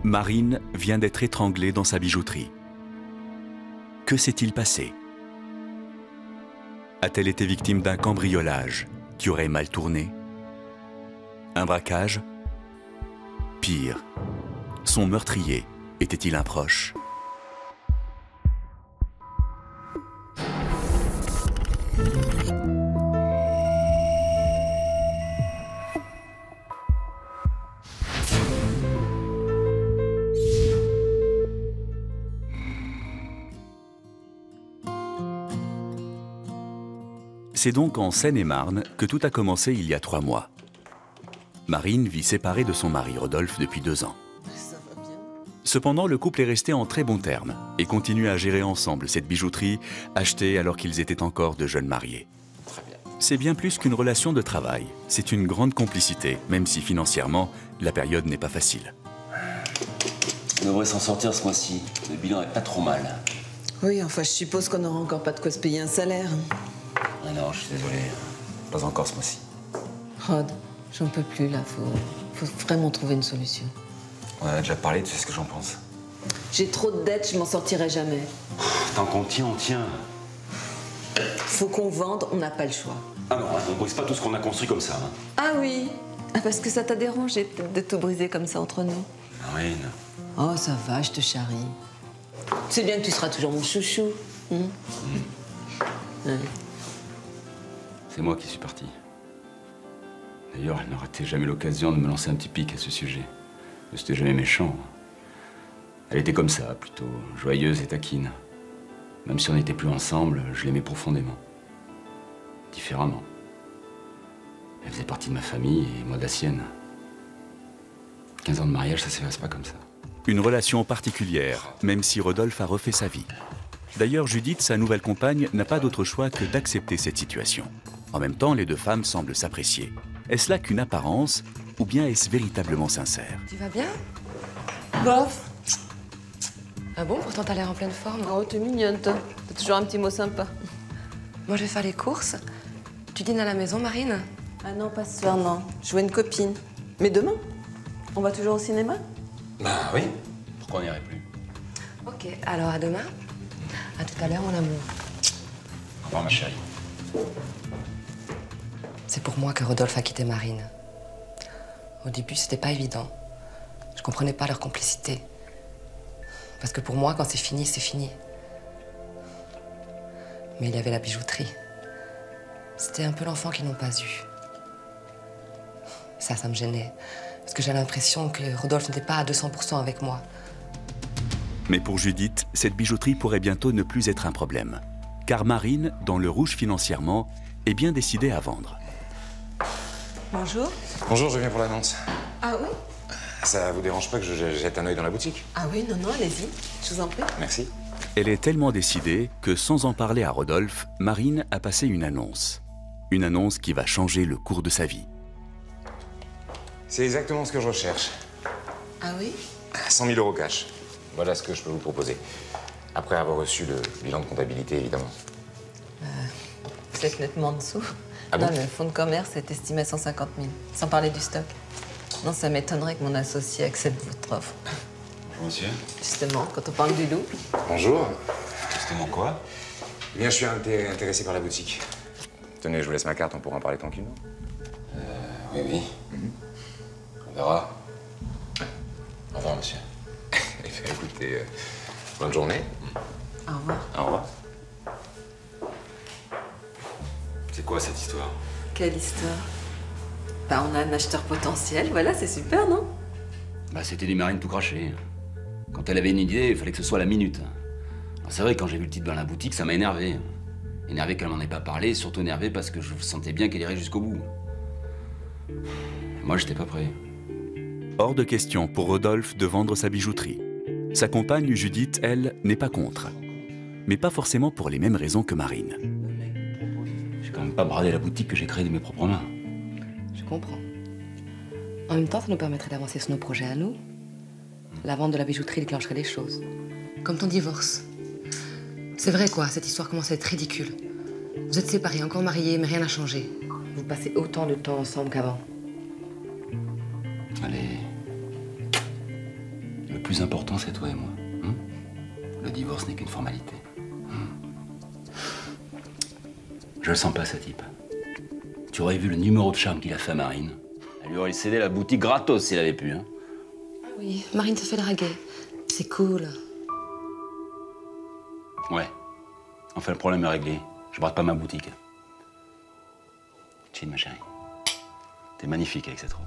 Marine vient d'être étranglée dans sa bijouterie. Que s'est-il passé? A-t-elle été victime d'un cambriolage qui aurait mal tourné? Un braquage? Pire, son meurtrier était-il un proche? C'est donc en Seine-et-Marne que tout a commencé il y a 3 mois. Marine vit séparée de son mari Rodolphe depuis 2 ans. Cependant, le couple est resté en très bons termes et continue à gérer ensemble cette bijouterie achetée alors qu'ils étaient encore de jeunes mariés. C'est bien plus qu'une relation de travail, c'est une grande complicité, même si financièrement, la période n'est pas facile. On devrait s'en sortir ce mois-ci. Le bilan est pas trop mal. Oui, enfin, je suppose qu'on n'aura encore pas de quoi se payer un salaire. Ah non, je suis désolé. Pas encore ce mois-ci. Rod, j'en peux plus, là. Faut vraiment trouver une solution. On en a déjà parlé, tu sais ce que j'en pense. J'ai trop de dettes, je m'en sortirai jamais. Tant qu'on tient, on tient. Faut qu'on vende, on n'a pas le choix. Ah non, on brise pas tout ce qu'on a construit comme ça. Hein. Ah oui? Ah, parce que ça t'a dérangé peut-être de tout briser comme ça entre nous. Marine. Oh, ça va, je te charrie. Tu sais bien que tu seras toujours mon chouchou. Ouais. C'est moi qui suis parti. D'ailleurs, elle n'aurait jamais l'occasion de me lancer un petit pic à ce sujet. C'était jamais méchant. Elle était comme ça, plutôt joyeuse et taquine. Même si on n'était plus ensemble, je l'aimais profondément. Différemment. Elle faisait partie de ma famille et moi de la sienne. 15 ans de mariage, ça s'efface pas comme ça. Une relation particulière, même si Rodolphe a refait sa vie. D'ailleurs, Judith, sa nouvelle compagne, n'a pas d'autre choix que d'accepter cette situation. En même temps, les deux femmes semblent s'apprécier. Est-ce là qu'une apparence, ou bien est-ce véritablement sincère? Tu vas bien? Bof. Ah bon? Pourtant, t'as l'air en pleine forme. Oh, t'es mignonne, toi. T'as toujours un petit mot sympa. Moi, je vais faire les courses. Tu dînes à la maison, Marine? Ah non, pas ce soir, non. Je vois une copine. Mais demain? On va toujours au cinéma? Bah oui. Pourquoi on n'irait plus? Ok, alors à demain. À tout à l'heure, mon amour. Au revoir, ma chérie. C'est pour moi que Rodolphe a quitté Marine. Au début, c'était pas évident. Je comprenais pas leur complicité. Parce que pour moi, quand c'est fini, c'est fini. Mais il y avait la bijouterie. C'était un peu l'enfant qu'ils n'ont pas eu. Ça me gênait. Parce que j'ai l'impression que Rodolphe n'était pas à 200% avec moi. Mais pour Judith, cette bijouterie pourrait bientôt ne plus être un problème. Car Marine, dans le rouge financièrement, est bien décidée à vendre. Bonjour. Bonjour, je viens pour l'annonce. Ah oui? Ça vous dérange pas que je jette un œil dans la boutique? Ah oui, non, allez-y. Je vous en prie. Merci. Elle est tellement décidée que, sans en parler à Rodolphe, Marine a passé une annonce. Une annonce qui va changer le cours de sa vie. C'est exactement ce que je recherche. Ah oui? 100 000 € cash. Voilà ce que je peux vous proposer. Après avoir reçu le bilan de comptabilité, évidemment. Vous êtes nettement en dessous. Ah bon? Non, le fonds de commerce est estimé à 150 000, sans parler du stock. Non, ça m'étonnerait que mon associé accepte votre offre. Bonjour, monsieur. Justement, quand on parle du loup. Bonjour. Justement quoi? Eh bien, je suis intéressé par la boutique. Tenez, je vous laisse ma carte, on pourra en parler tranquillement. Oui, oui. On verra. Au revoir, monsieur. Eh bien, écoutez, bonne journée. Au revoir. Au revoir. C'est quoi cette histoire? Quelle histoire? Bah, on a un acheteur potentiel, voilà, c'est super, non? Bah, c'était des marines tout crachées. Quand elle avait une idée, il fallait que ce soit à la minute. Alors, c'est vrai, quand j'ai vu le titre dans la boutique, ça m'a énervé. Énervé qu'elle m'en ait pas parlé, et surtout énervé parce que je sentais bien qu'elle irait jusqu'au bout. Moi, j'étais pas prêt. Hors de question pour Rodolphe de vendre sa bijouterie. Sa compagne Judith, elle, n'est pas contre. Mais pas forcément pour les mêmes raisons que Marine. J'ai quand même pas bradé la boutique que j'ai créée de mes propres mains. Je comprends. En même temps, ça nous permettrait d'avancer sur nos projets à nous. La vente de la bijouterie déclencherait les choses. Comme ton divorce. C'est vrai, quoi, cette histoire commence à être ridicule. Vous êtes séparés, encore mariés, mais rien n'a changé. Vous passez autant de temps ensemble qu'avant. Allez. Le plus important, c'est toi et moi. Hein? Le divorce n'est qu'une formalité. Je le sens pas, ce type. Tu aurais vu le numéro de charme qu'il a fait à Marine. Elle lui aurait cédé la boutique gratos s'il avait pu. Hein? Ah oui, Marine se fait draguer. C'est cool. Ouais. Enfin, le problème est réglé. Je brade pas ma boutique. Chin, ma chérie. T'es magnifique avec cette robe.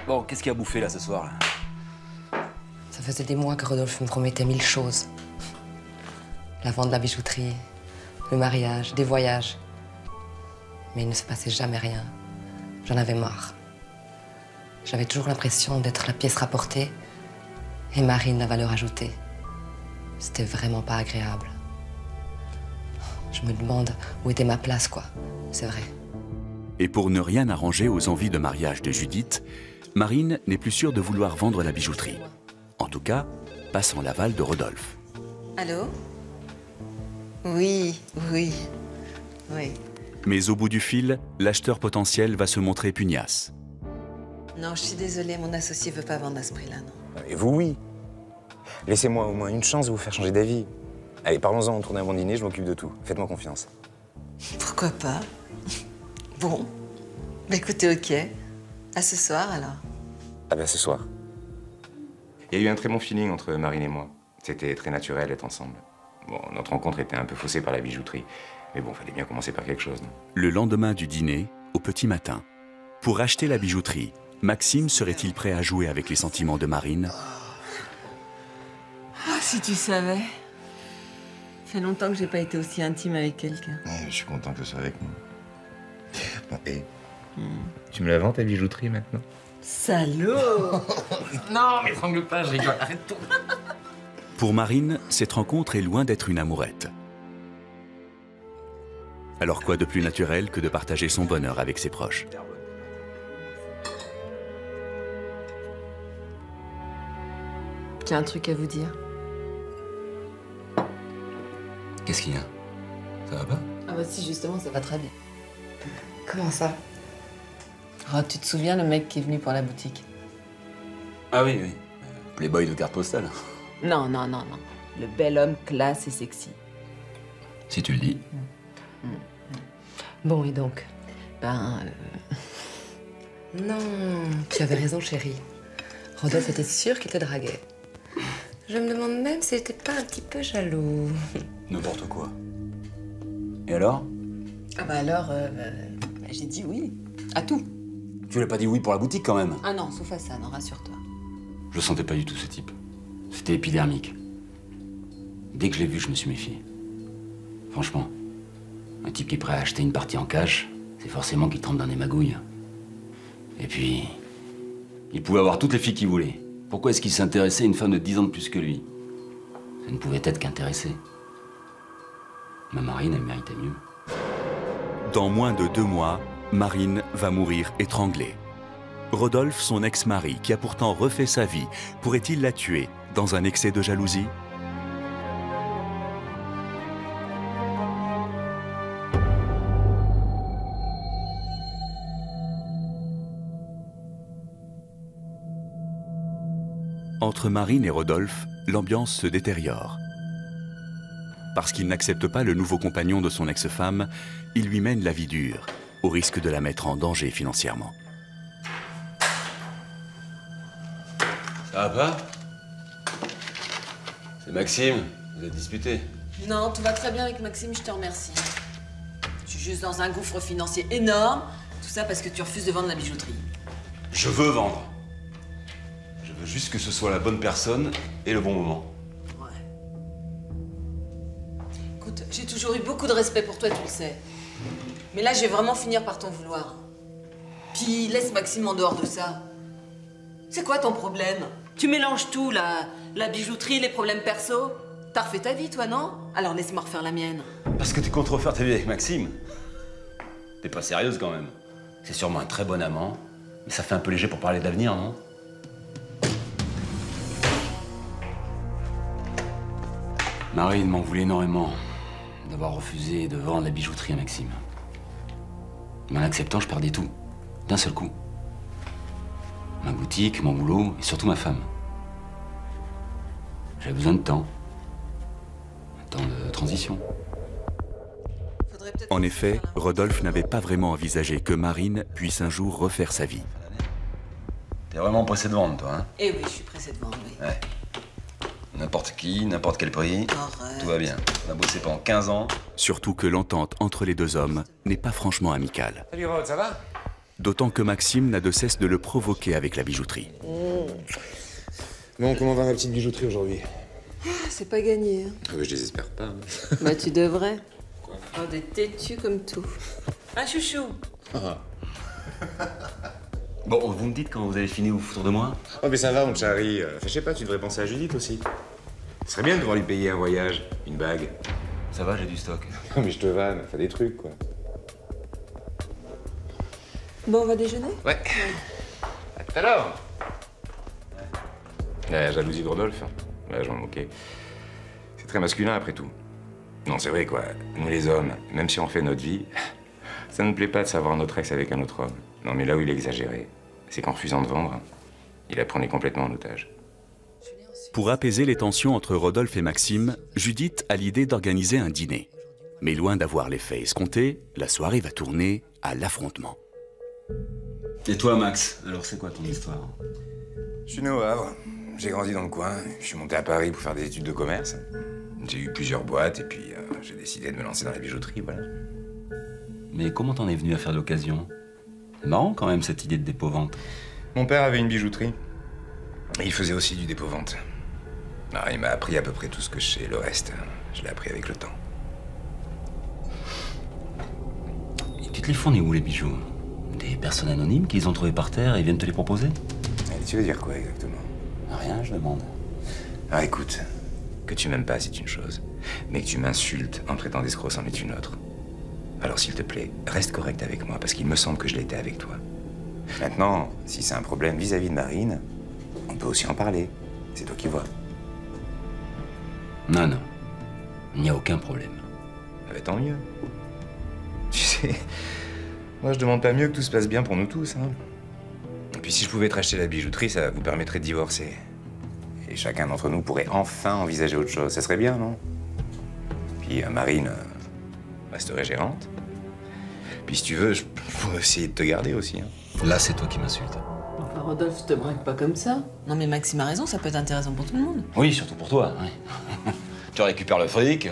Bon, qu'est-ce qu'il a bouffé là ce soir là? Ça faisait des mois que Rodolphe me promettait 1000 choses. La vente de la bijouterie, le mariage, des voyages. Mais il ne se passait jamais rien. J'en avais marre. J'avais toujours l'impression d'être la pièce rapportée et Marine la valeur ajoutée. C'était vraiment pas agréable. Je me demande où était ma place, quoi. C'est vrai. Et pour ne rien arranger aux envies de mariage de Judith, Marine n'est plus sûre de vouloir vendre la bijouterie. En tout cas, pas sans l'aval de Rodolphe. Allô? Oui. Mais au bout du fil, l'acheteur potentiel va se montrer pugnace. Non, je suis désolée, mon associé veut pas vendre à ce prix-là, non. Et vous, oui. Laissez-moi au moins une chance de vous faire changer d'avis. Allez, parlons-en, on tourne un bon dîner, je m'occupe de tout. Faites-moi confiance. Pourquoi pas? Bon. Bah écoutez, ok. À ce soir, alors. Ah ben, ce soir. Il y a eu un très bon feeling entre Marine et moi. C'était très naturel d'être ensemble. Bon, notre rencontre était un peu faussée par la bijouterie. Mais bon, fallait bien commencer par quelque chose, non? Le lendemain du dîner, au petit matin, pour acheter la bijouterie, Maxime serait-il prêt à jouer avec les sentiments de Marine? Ah, si tu savais. Ça fait longtemps que j'ai pas été aussi intime avec quelqu'un. Ouais, je suis content que ce soit avec moi. Bon, et tu me la vends, ta bijouterie, maintenant? Salaud! Non, m'étrangle pas, je rigole, arrête tout. Pour Marine, cette rencontre est loin d'être une amourette. Alors quoi de plus naturel que de partager son bonheur avec ses proches? J'ai un truc à vous dire. Qu'est-ce qu'il y a? Ça va pas? Ah bah si, justement, ça va très bien. Comment ça? Oh, tu te souviens, le mec qui est venu pour la boutique? Ah oui. Playboy de carte postale. Non. Le bel homme classe et sexy. Si tu le dis. Bon, et donc? Non, tu avais raison, chérie. Rodolphe était sûr qu'il te draguait. Je me demande même s'il n'était pas un petit peu jaloux. N'importe quoi. Et alors? Ah bah alors, j'ai dit oui. À tout. Tu l'as pas dit oui pour la boutique quand même? Ah non, sauf à ça, non, rassure-toi. Je le sentais pas du tout, ce type. C'était épidermique. Dès que je l'ai vu, je me suis méfié. Franchement, un type qui est prêt à acheter une partie en cash, c'est forcément qu'il trempe dans des magouilles. Et puis, il pouvait avoir toutes les filles qu'il voulait. Pourquoi est-ce qu'il s'intéressait à une femme de 10 ans de plus que lui? Ça ne pouvait être qu'intéressé. Ma Marine, elle méritait mieux. Dans moins de 2 mois, Marine va mourir étranglée. Rodolphe, son ex-mari, qui a pourtant refait sa vie, pourrait-il la tuer dans un excès de jalousie? Entre Marine et Rodolphe, l'ambiance se détériore. Parce qu'il n'accepte pas le nouveau compagnon de son ex-femme, il lui mène la vie dure, au risque de la mettre en danger financièrement. Ça va pas? C'est Maxime, vous êtes disputé. Non, tout va très bien avec Maxime, je te remercie. Je suis juste dans un gouffre financier énorme, tout ça parce que tu refuses de vendre la bijouterie. Je veux vendre. Je veux juste que ce soit la bonne personne et le bon moment. Ouais. Écoute, j'ai toujours eu beaucoup de respect pour toi, tu le sais. Mais là, je vais vraiment finir par t'en vouloir. Puis laisse Maxime en dehors de ça. C'est quoi ton problème? Tu mélanges tout, la bijouterie, les problèmes perso. T'as refait ta vie, toi, non? Alors laisse-moi refaire la mienne. Parce que t'es contre refaire ta vie avec Maxime. T'es pas sérieuse quand même. C'est sûrement un très bon amant, mais ça fait un peu léger pour parler d'avenir, non? Marine m'en voulait énormément d'avoir refusé de vendre la bijouterie à Maxime. Mais en acceptant, je perdais tout, d'un seul coup. Ma boutique, mon boulot et surtout ma femme. J'avais besoin de temps. Un temps de transition. En effet, Rodolphe n'avait pas vraiment envisagé que Marine puisse un jour refaire sa vie. T'es vraiment pressé de vendre, toi, hein? Eh oui, je suis pressée de vendre, oui. Ouais. N'importe qui, n'importe quel prix, Arrête. tout va bien. On a bossé pendant 15 ans. Surtout que l'entente entre les deux hommes n'est pas franchement amicale. Salut Rod, ça va? D'autant que Maxime n'a de cesse de le provoquer avec la bijouterie. Bon, comment va ma petite bijouterie aujourd'hui? C'est pas gagné, hein. Ah bah, je désespère pas. Hein. Bah, tu devrais. Oh, des têtus comme tout. Un chouchou. Bon, vous me dites quand vous avez fini vous foutre de moi? Oh mais ça va mon chéri. Je sais pas, tu devrais penser à Judith aussi. Ce serait bien de devoir lui payer un voyage, une bague. Ça va, j'ai du stock. Non mais je te vanne, fais des trucs quoi. Bon, on va déjeuner? Ouais. À tout à l'heure. La jalousie de Rodolphe, ouais, j'en moquais. C'est très masculin après tout. Non, c'est vrai quoi. Nous les hommes, même si on fait notre vie, ça ne nous plaît pas de savoir notre ex avec un autre homme. Non mais là où il exagérait, c'est qu'en refusant de vendre, il la prenait complètement en otage. Pour apaiser les tensions entre Rodolphe et Maxime, Judith a l'idée d'organiser un dîner. Mais loin d'avoir l'effet escompté, la soirée va tourner à l'affrontement. Et toi, Max, alors c'est quoi ton histoire? Je suis né au Havre, j'ai grandi dans le coin, je suis monté à Paris pour faire des études de commerce. J'ai eu plusieurs boîtes et puis j'ai décidé de me lancer dans la bijouterie, voilà. Mais comment t'en es venu à faire de l'occasion? C'est marrant quand même cette idée de dépôt-vente. Mon père avait une bijouterie et il faisait aussi du dépôt-vente. Alors, il m'a appris à peu près tout ce que je sais, le reste, je l'ai appris avec le temps. Et tu te les fournis où les bijoux? Des personnes anonymes qui les ont trouvés par terre et viennent te les proposer? Et tu veux dire quoi exactement? Rien, je demande. Alors écoute, que tu m'aimes pas c'est une chose, mais que tu m'insultes en traitant d'escroc c'en est une autre. Alors s'il te plaît, reste correct avec moi parce qu'il me semble que je l'ai été avec toi. Maintenant, si c'est un problème vis-à-vis de Marine, on peut aussi en parler. C'est toi qui vois. Non, non. Il n'y a aucun problème. Ah bah, tant mieux. Tu sais, moi je demande pas mieux que tout se passe bien pour nous tous, hein. Et puis si je pouvais te racheter la bijouterie, ça vous permettrait de divorcer. Et chacun d'entre nous pourrait enfin envisager autre chose. Ça serait bien, non? Puis Marine resterait gérante. Puis si tu veux, je pourrais essayer de te garder aussi, hein. Là, c'est toi qui m'insultes. Enfin, Rodolphe, te braque pas comme ça. Non, mais Maxime a raison, ça peut être intéressant pour tout le monde. Oui, surtout pour toi. Oui. Tu récupères le fric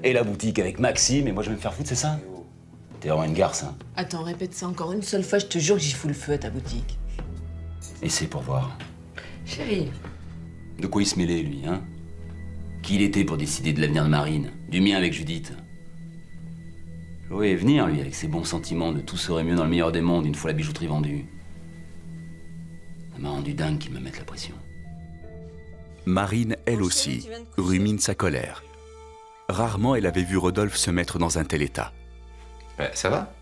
et la boutique avec Maxime et moi je vais me faire foutre, c'est ça? T'es vraiment une garce, hein. Attends, répète ça encore une seule fois, je te jure que j'y fous le feu à ta boutique. Et c'est pour voir. Chérie. De quoi il se mêlait, lui, hein? Qui il était pour décider de l'avenir de Marine? Du mien avec Judith? Je le voyais venir, lui, avec ses bons sentiments de tout serait mieux dans le meilleur des mondes une fois la bijouterie vendue. Ça m'a rendu dingue qu'il me mette la pression. Marine, elle aussi, rumine sa colère. Rarement elle avait vu Rodolphe se mettre dans un tel état. Ouais, ça va?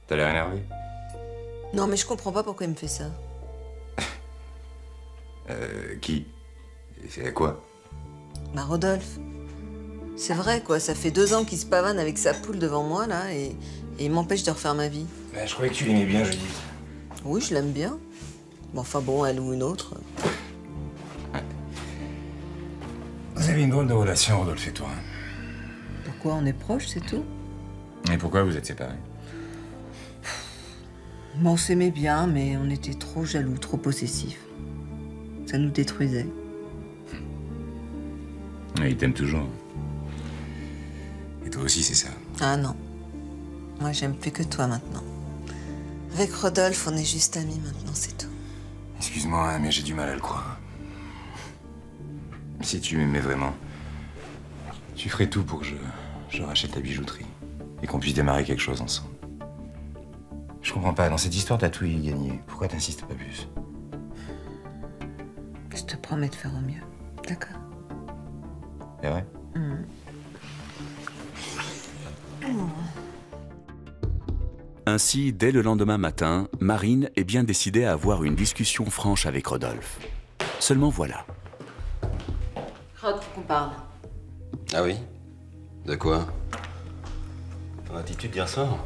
T'as l'air énervé. Non, mais je comprends pas pourquoi il me fait ça. Qui? C'est quoi? Bah, Rodolphe. C'est vrai, quoi, ça fait 2 ans qu'il se pavane avec sa poule devant moi, là, et il m'empêche de refaire ma vie. Bah, je croyais que tu l'aimais bien, Judith. Oui, je l'aime bien. Bon, enfin bon, elle ou une autre. Ouais. Vous avez une drôle de relation, Rodolphe et toi. Pourquoi on est proches, c'est tout? Et pourquoi vous êtes séparés? Bon, on s'aimait bien, mais on était trop jaloux, trop possessifs. Ça nous détruisait. Ouais, il t'aime toujours. Et toi aussi, c'est ça. Ah non. Moi, j'aime plus que toi maintenant. Avec Rodolphe, on est juste amis maintenant, c'est tout. Excuse-moi, mais j'ai du mal à le croire. Si tu m'aimais vraiment, tu ferais tout pour que je rachète la bijouterie et qu'on puisse démarrer quelque chose ensemble. Je comprends pas, dans cette histoire, t'as tout y gagné. Pourquoi t'insistes pas plus? Je te promets de faire au mieux, d'accord? C'est vrai? Ainsi, dès le lendemain matin, Marine est bien décidée à avoir une discussion franche avec Rodolphe. Seulement voilà. Rod, faut qu'on parle. Ah oui? De quoi? Ton attitude d'hier soir?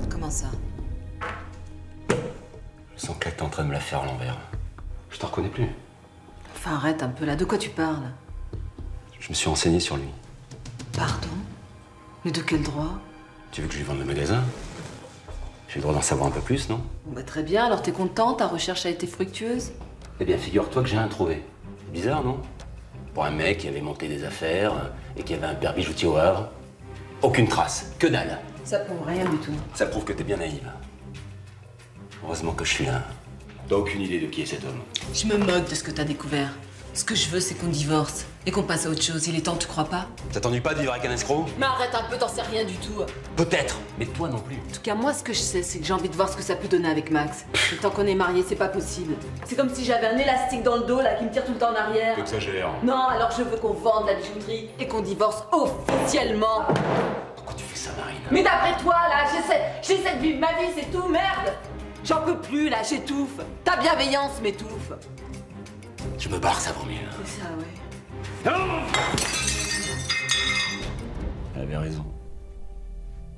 Comment ça? Je sens que là, t'es en train de me la faire à l'envers. Je t'en reconnais plus. Enfin, arrête un peu là, de quoi tu parles? Je me suis renseigné sur lui. Pardon? Mais de quel droit? Tu veux que je lui vende le magasin? J'ai le droit d'en savoir un peu plus, non? Bon bah très bien, alors t'es content, ta recherche a été fructueuse? Eh bien, figure-toi que j'ai rien trouvé. Bizarre, non? Pour un mec qui avait monté des affaires et qui avait un père bijoutier au Havre. Aucune trace, que dalle. Ça prouve rien du tout. Ça prouve que t'es bien naïve. Heureusement que je suis là. T'as aucune idée de qui est cet homme. Je me moque de ce que t'as découvert. Ce que je veux, c'est qu'on divorce et qu'on passe à autre chose. Il est temps, tu crois pas? Ça t'ennuie pas de vivre avec un escroc? Mais arrête un peu, t'en sais rien du tout. Peut-être, mais toi non plus. En tout cas, moi, ce que je sais, c'est que j'ai envie de voir ce que ça peut donner avec Max. Et tant qu'on est mariés, c'est pas possible. C'est comme si j'avais un élastique dans le dos, là, qui me tire tout le temps en arrière. T'exagères. Non, alors je veux qu'on vende la bijouterie et qu'on divorce officiellement. Pourquoi tu fais ça, Marine? Mais d'après toi, là, j'essaie de vivre ma vie, c'est tout, merde. J'en peux plus, là, j'étouffe. Ta bienveillance m'étouffe. Je me barre, ça vaut mieux. C'est ça, ouais. Elle avait raison.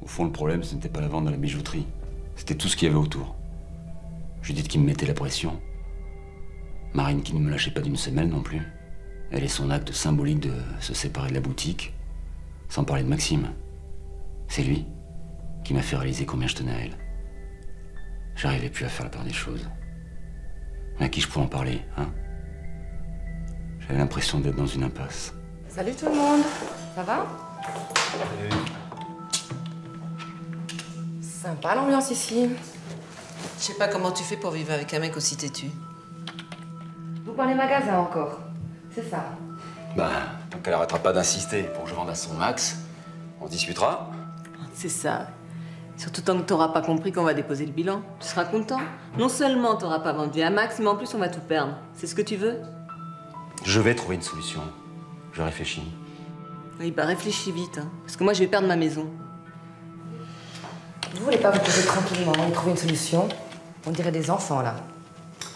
Au fond, le problème, ce n'était pas la vente de la bijouterie. C'était tout ce qu'il y avait autour. Judith qui me mettait la pression. Marine qui ne me lâchait pas d'une semelle non plus. Elle et son acte symbolique de se séparer de la boutique. Sans parler de Maxime. C'est lui qui m'a fait réaliser combien je tenais à elle. J'arrivais plus à faire la part des choses. Mais à qui je pouvais en parler, hein? J'avais l'impression d'être dans une impasse. Salut tout le monde. Ça va? Sympa l'ambiance ici. Je sais pas comment tu fais pour vivre avec un mec aussi têtu. Vous parlez magasin encore. C'est ça. Bah, tant qu'elle arrêtera pas d'insister pour que je vende à son max, on se discutera. C'est ça. Surtout tant que t'auras pas compris qu'on va déposer le bilan. Tu seras content. Non seulement t'auras pas vendu à Max, mais en plus on va tout perdre. C'est ce que tu veux? Je vais trouver une solution. Je réfléchis. Oui, bah réfléchis vite, hein. Parce que moi je vais perdre ma maison. Vous voulez pas vous poser tranquillement et trouver une solution? On dirait des enfants, là.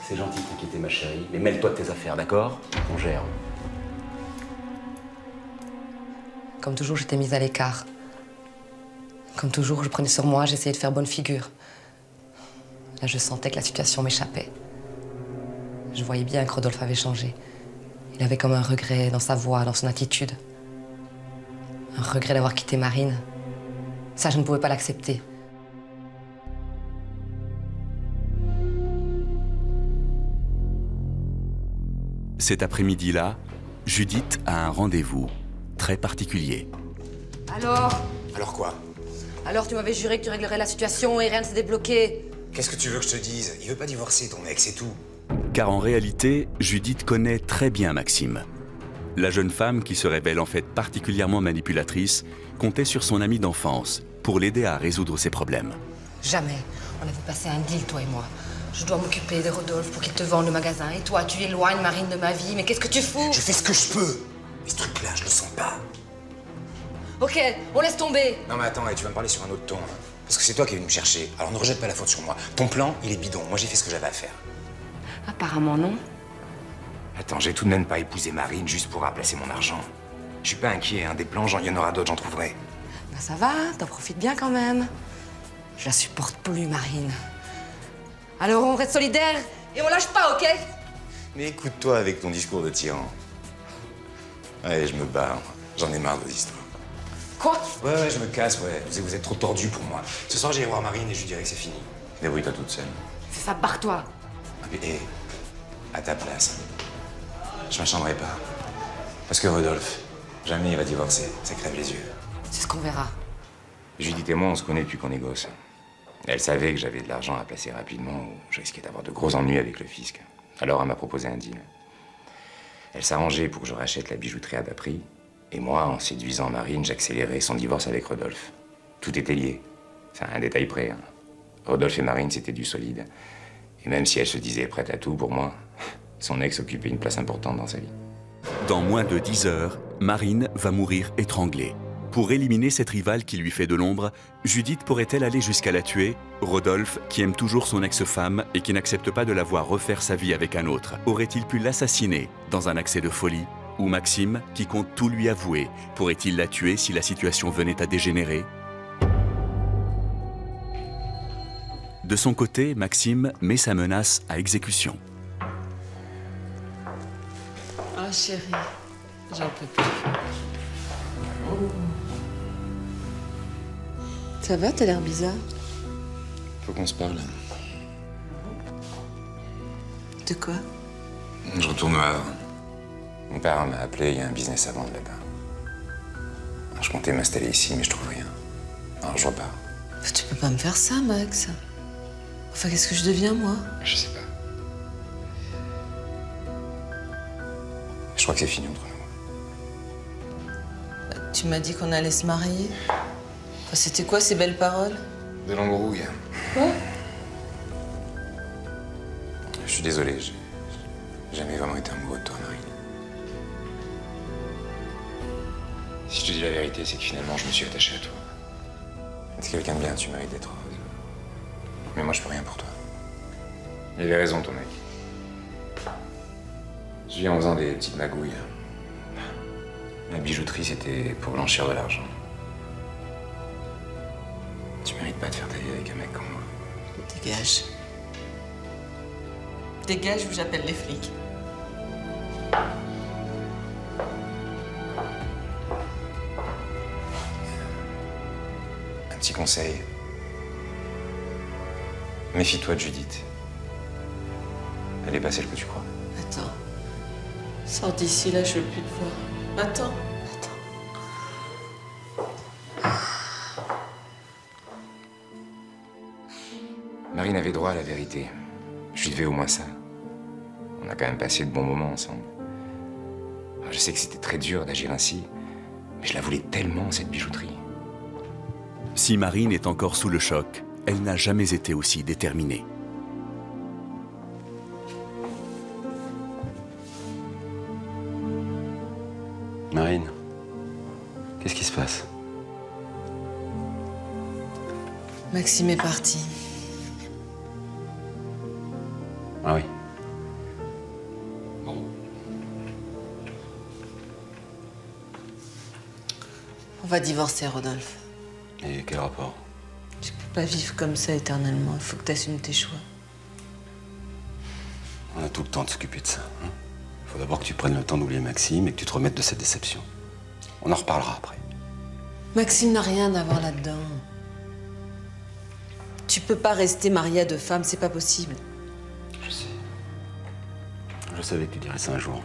C'est gentil de t'inquiéter, ma chérie, mais mêle-toi de tes affaires, d'accord? On gère. Comme toujours, j'étais mise à l'écart. Comme toujours, je prenais sur moi, j'essayais de faire bonne figure. Là, je sentais que la situation m'échappait. Je voyais bien que Rodolphe avait changé. Il avait comme un regret dans sa voix, dans son attitude. Un regret d'avoir quitté Marine. Ça, je ne pouvais pas l'accepter. Cet après-midi-là, Judith a un rendez-vous très particulier. Alors? Alors quoi? Alors, tu m'avais juré que tu réglerais la situation et rien ne s'est débloqué. Qu'est-ce que tu veux que je te dise? Il veut pas divorcer, ton mec, c'est tout. Car en réalité, Judith connaît très bien Maxime. La jeune femme, qui se révèle en fait particulièrement manipulatrice, comptait sur son amie d'enfance pour l'aider à résoudre ses problèmes. Jamais. On avait passé un deal, toi et moi. Je dois m'occuper de Rodolphe pour qu'il te vende le magasin. Et toi, tu éloignes Marine de ma vie. Mais qu'est-ce que tu fous? Je fais ce que je peux. Mais ce truc-là, je le sens pas. Ok, on laisse tomber. Non mais attends, tu vas me parler sur un autre ton. Parce que c'est toi qui es venu me chercher. Alors ne rejette pas la faute sur moi. Ton plan, il est bidon. Moi, j'ai fait ce que j'avais à faire. Apparemment, non. Attends, j'ai tout de même pas épousé Marine juste pour remplacer mon argent. Je suis pas inquiet, hein. Des plans, il y en aura d'autres, j'en trouverai. Ben ça va, t'en profites bien quand même. Je la supporte plus, Marine. Alors on reste solidaires et on lâche pas, ok? Mais écoute-toi avec ton discours de tyran. Allez, je me barre. J'en ai marre de vos histoires. Quoi? Ouais, je me casse, ouais. Vous êtes trop tordu pour moi. Ce soir, j'irai voir Marine et je lui dirai que c'est fini. Débrouille-toi toute seule. C'est ça, barre-toi. Et à ta place, je m'acharnerai pas. Parce que Rodolphe, jamais il va divorcer. Ça crève les yeux. C'est ce qu'on verra. Judith et moi, on se connaît depuis qu'on est gosse. Elle savait que j'avais de l'argent à placer rapidement ou je risquais d'avoir de gros ennuis avec le fisc. Alors elle m'a proposé un deal. Elle s'arrangeait pour que je rachète la bijouterie à bas prix. Et moi, en séduisant Marine, j'accélérais son divorce avec Rodolphe. Tout était lié. C'est un détail près, hein. Rodolphe et Marine, c'était du solide. Et même si elle se disait prête à tout pour moi, son ex occupait une place importante dans sa vie. Dans moins de 10 heures, Marine va mourir étranglée. Pour éliminer cette rivale qui lui fait de l'ombre, Judith pourrait-elle aller jusqu'à la tuer? Rodolphe, qui aime toujours son ex-femme et qui n'accepte pas de la voir refaire sa vie avec un autre, aurait-il pu l'assassiner dans un accès de folie? Ou Maxime, qui compte tout lui avouer, pourrait-il la tuer si la situation venait à dégénérer? De son côté, Maxime met sa menace à exécution. Ah chérie, j'en peux plus. Ça va, t'as l'air bizarre. Faut qu'on se parle. De quoi? Je retourne au Havre. Mon père m'a appelé, il y a un business à vendre là-bas. Je comptais m'installer ici, mais je trouve rien. Alors je repars. Tu peux pas me faire ça, Max. Enfin, qu'est-ce que je deviens, moi? Je sais pas. Je crois que c'est fini entre nous. Tu m'as dit qu'on allait se marier. Enfin, c'était quoi ces belles paroles? De l'embrouille. Quoi? Je suis désolé, j'ai jamais vraiment été amoureux de toi, Marine. Si je te dis la vérité, c'est que finalement, je me suis attaché à toi. T'es quelqu'un de bien, tu mérites d'être heureuse. Mais moi, je peux rien pour toi. Il avait raison, ton mec. Je vis en faisant des petites magouilles. La bijouterie, c'était pour blanchir de l'argent. Tu mérites pas de faire ta vie avec un mec comme moi. Dégage. Dégage ou j'appelle les flics. Un petit conseil. Méfie-toi de Judith. Elle est pas celle que tu crois. Attends. Sors d'ici, là, je veux plus te voir. Attends. Marine avait droit à la vérité. Je lui devais au moins ça. On a quand même passé de bons moments ensemble. Alors, je sais que c'était très dur d'agir ainsi, mais je la voulais tellement, cette bijouterie. Si Marine est encore sous le choc, elle n'a jamais été aussi déterminée. Marine, qu'est-ce qui se passe? Maxime est parti. Ah oui. Bon. On va divorcer, Rodolphe. Et quel rapport? Tu peux pas vivre comme ça éternellement. Il faut que t'assumes tes choix. On a tout le temps de s'occuper de ça. Hein. Faut d'abord que tu prennes le temps d'oublier Maxime et que tu te remettes de cette déception. On en reparlera après. Maxime n'a rien à voir là-dedans. Tu peux pas rester marié à deux femmes, c'est pas possible. Je sais. Je savais que tu dirais ça un jour.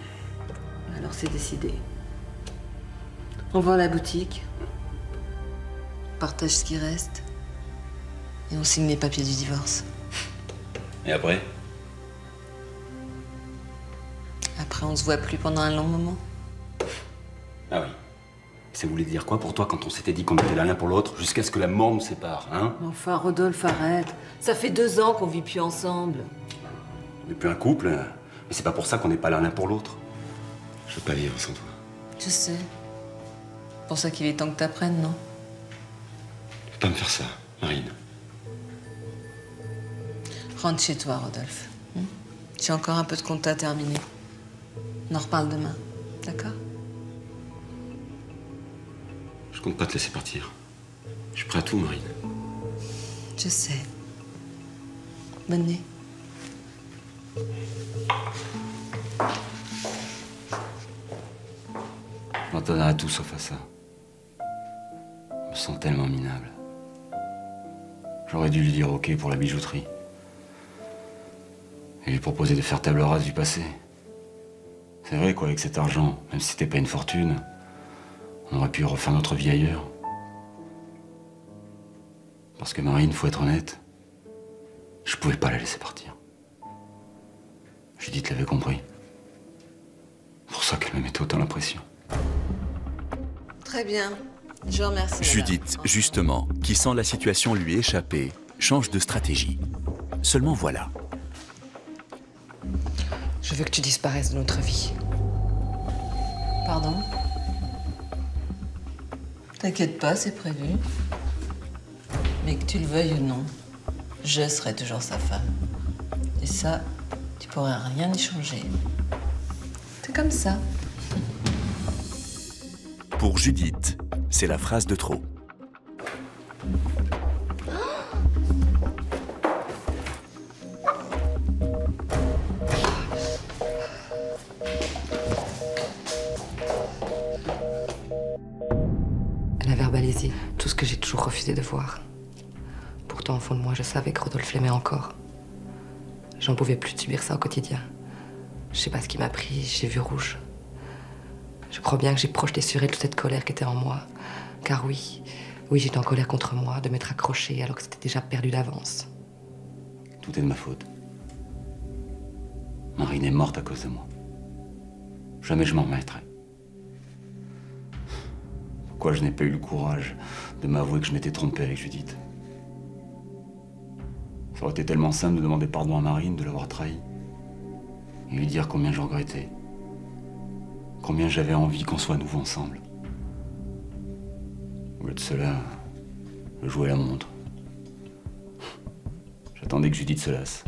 Alors c'est décidé. On vend la boutique, on partage ce qui reste, et on signe les papiers du divorce. Et après? Après, on se voit plus pendant un long moment. Ah oui. Ça voulait dire quoi pour toi quand on s'était dit qu'on était l'un pour l'autre jusqu'à ce que la mort nous sépare, hein? Enfin, Rodolphe, arrête. Ça fait 2 ans qu'on vit plus ensemble. On n'est plus un couple, mais c'est pas pour ça qu'on n'est pas l'un pour l'autre. Je veux pas vivre sans toi. Je sais. C'est pour ça qu'il est temps que t'apprennes, non? Tu peux pas me faire ça, Marine. Rentre chez toi, Rodolphe. J'ai encore un peu de compte à terminer. On en reparle demain, d'accord? Je compte pas te laisser partir. Je suis prêt à tout, Marine. Je sais. Bonne nuit. Je m'en donnerai à tout sauf à ça. Je me sens tellement minable. J'aurais dû lui dire OK pour la bijouterie. Et lui proposer de faire table rase du passé. C'est vrai qu'avec cet argent, même si c'était pas une fortune, on aurait pu refaire notre vie ailleurs. Parce que Marine, faut être honnête, je pouvais pas la laisser partir. Judith l'avait compris. C'est pour ça qu'elle me mettait autant la pression. Très bien. Je remercie. Judith, justement, qui sent la situation lui échapper, change de stratégie. Seulement voilà. Je veux que tu disparaisses de notre vie. Pardon? T'inquiète pas, c'est prévu. Mais que tu le veuilles ou non, je serai toujours sa femme. Et ça, tu pourrais rien y changer. C'est comme ça. Pour Judith, c'est la phrase de trop. Elle a verbalisé tout ce que j'ai toujours refusé de voir. Pourtant, au fond de moi, je savais que Rodolphe l'aimait encore. J'en pouvais plus de subir ça au quotidien. Je sais pas ce qui m'a pris, j'ai vu rouge. Je crois bien que j'ai projeté sur elle toute cette colère qui était en moi. Car oui, j'étais en colère contre moi de m'être accrochée alors que c'était déjà perdu d'avance. Tout est de ma faute. Marine est morte à cause de moi. Jamais je m'en remettrai. Pourquoi je n'ai pas eu le courage de m'avouer que je m'étais trompé avec Judith? Ça aurait été tellement simple de demander pardon à Marine de l'avoir trahi. Et lui dire combien je regrettais. Combien j'avais envie qu'on soit à nouveau ensemble. Au lieu de cela, je jouais la montre. J'attendais que Judith se lasse.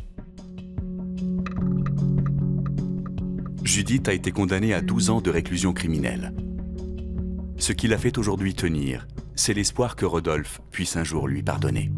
Judith a été condamnée à 12 ans de réclusion criminelle. Ce qui la fait aujourd'hui tenir, c'est l'espoir que Rodolphe puisse un jour lui pardonner.